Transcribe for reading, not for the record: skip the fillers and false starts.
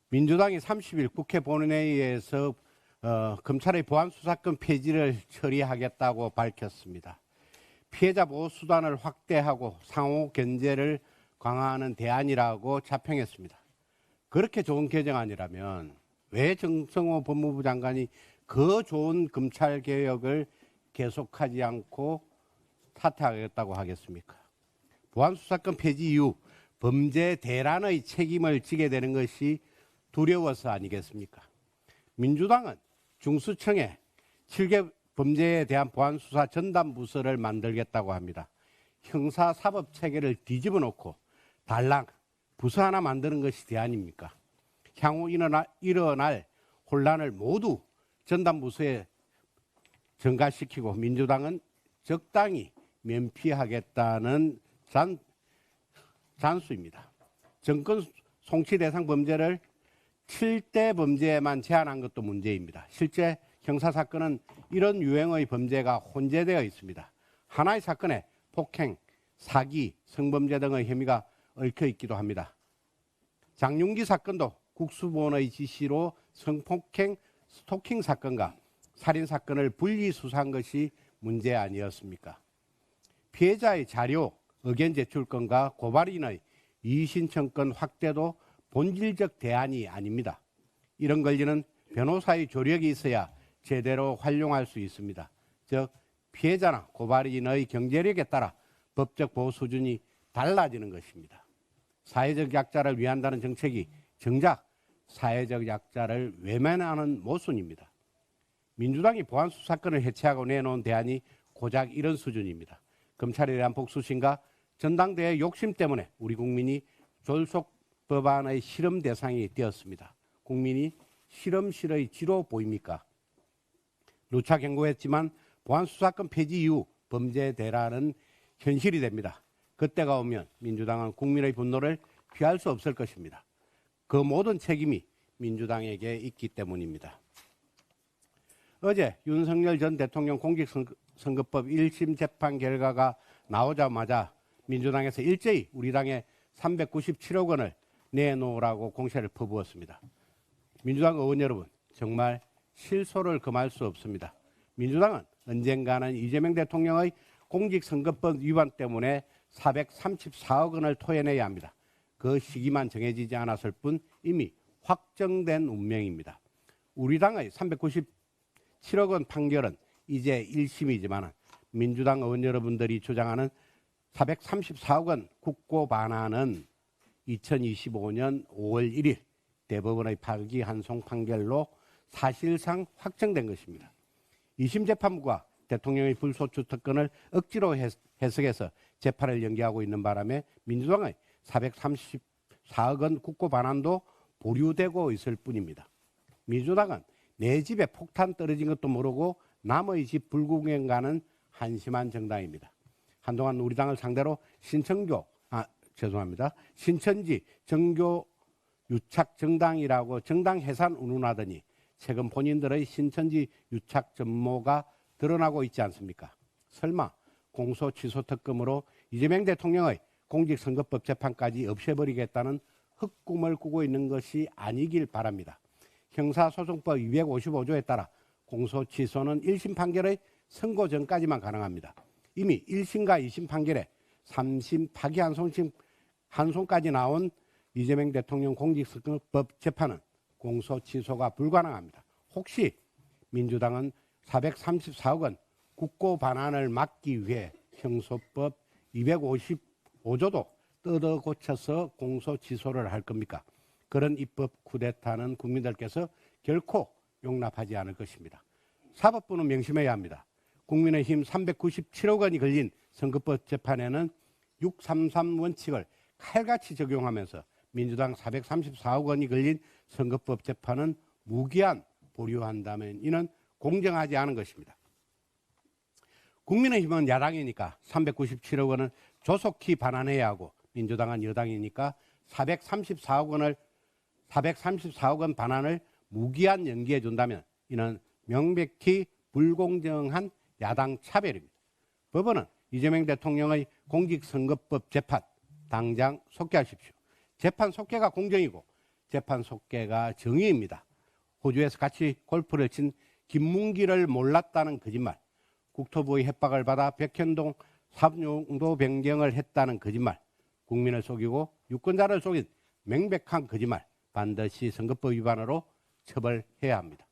민주당이 30일 국회 본회의에서 검찰의 보안수사권 폐지를 처리하겠다고 밝혔습니다. 피해자 보호 수단을 확대하고 상호 견제를 강화하는 대안이라고 자평했습니다. 그렇게 좋은 개정안이라면 왜 정성호 법무부 장관이 그 좋은 검찰 개혁을 계속하지 않고 사퇴하겠다고 하겠습니까? 보안수사권 폐지 이후 범죄 대란의 책임을 지게 되는 것이 두려워서 아니겠습니까? 민주당은 중수청에 7개 범죄에 대한 보안수사 전담부서를 만들겠다고 합니다. 형사사법 체계를 뒤집어 놓고 달랑 부서 하나 만드는 것이 대안입니까? 향후 일어날 혼란을 모두 전담부서에 전가시키고 민주당은 적당히 면피하겠다는 잔수입니다. 정권 송치 대상 범죄를 7대 범죄에만 제한한 것도 문제입니다. 실제 형사사건은 이런 유형의 범죄가 혼재되어 있습니다. 하나의 사건에 폭행, 사기, 성범죄 등의 혐의가 얽혀 있기도 합니다. 장윤기 사건도 국수본의 지시로 성폭행, 스토킹 사건과 살인 사건을 분리 수사한 것이 문제 아니었습니까? 피해자의 자료, 의견 제출권과 고발인의 이의신청권 확대도 본질적 대안이 아닙니다. 이런 권리는 변호사의 조력이 있어야 제대로 활용할 수 있습니다. 즉 피해자나 고발인의 경제력에 따라 법적 보호 수준이 달라지는 것입니다. 사회적 약자를 위한다는 정책이 정작 사회적 약자를 외면하는 모순입니다. 민주당이 보안수사권을 해체하고 내놓은 대안이 고작 이런 수준입니다. 검찰에 대한 복수심과 전당대회 욕심 때문에 우리 국민이 졸속 법안의 실험 대상이 되었습니다. 국민이 실험실의 지로 보입니까? 누차 경고했지만 보안수사권 폐지 이후 범죄 대란은 현실이 됩니다. 그때가 오면 민주당은 국민의 분노를 피할 수 없을 것입니다. 그 모든 책임이 민주당에게 있기 때문입니다. 어제 윤석열 전 대통령 공직선거법 1심 재판 결과가 나오자마자 민주당에서 일제히 우리 당에 397억 원을 내놓으라고 공세를 퍼부었습니다. 민주당 의원 여러분, 정말 실소를 금할 수 없습니다. 민주당은 언젠가는 이재명 대통령의 공직선거법 위반 때문에 434억 원을 토해내야 합니다. 그 시기만 정해지지 않았을 뿐 이미 확정된 운명입니다. 우리 당의 397억 원 판결은 이제 1심이지만 민주당 의원 여러분들이 주장하는 434억 원 국고 반환은 2025년 5월 1일 대법원의 파기환송 판결로 사실상 확정된 것입니다. 2심 재판부가 대통령의 불소추 특권을 억지로 해석해서 재판을 연기하고 있는 바람에 민주당의 434억 원 국고 반환도 보류되고 있을 뿐입니다. 민주당은 내 집에 폭탄 떨어진 것도 모르고 남의 집 불구경 가는 한심한 정당입니다. 한동안 우리 당을 상대로 신천지 정교 유착 정당이라고 정당 해산 운운하더니 최근 본인들의 신천지 유착 전모가 드러나고 있지 않습니까? 설마 공소 취소 특검으로 이재명 대통령의 공직선거법 재판까지 없애버리겠다는 흑꿈을 꾸고 있는 것이 아니길 바랍니다. 형사소송법 255조에 따라 공소 취소는 1심 판결의 선고 전까지만 가능합니다. 이미 1심과 2심 판결에 3심 파기환송까지 나온 이재명 대통령 공직선거법 재판은 공소 취소가 불가능합니다. 혹시 민주당은 434억 원 국고 반환을 막기 위해 형소법 255조도 뜯어 고쳐서 공소 취소를 할 겁니까? 그런 입법 쿠데타는 국민들께서 결코 용납하지 않을 것입니다. 사법부는 명심해야 합니다. 국민의힘 397억 원이 걸린 선거법 재판에는 633 원칙을 칼같이 적용하면서 민주당 434억 원이 걸린 선거법 재판은 무기한 보류한다면 이는 공정하지 않은 것입니다. 국민의힘은 야당이니까 397억 원을 조속히 반환해야 하고 민주당은 여당이니까 434억 원 반환을 무기한 연기해 준다면 이는 명백히 불공정한 야당 차별입니다. 법원은 이재명 대통령의 공직선거법 재판 당장 속개하십시오. 재판 속개가 공정이고 재판 속개가 정의입니다. 호주에서 같이 골프를 친 김문기를 몰랐다는 거짓말, 국토부의 협박을 받아 백현동 사업용도 변경을 했다는 거짓말, 국민을 속이고 유권자를 속인 명백한 거짓말, 반드시 선거법 위반으로 처벌해야 합니다.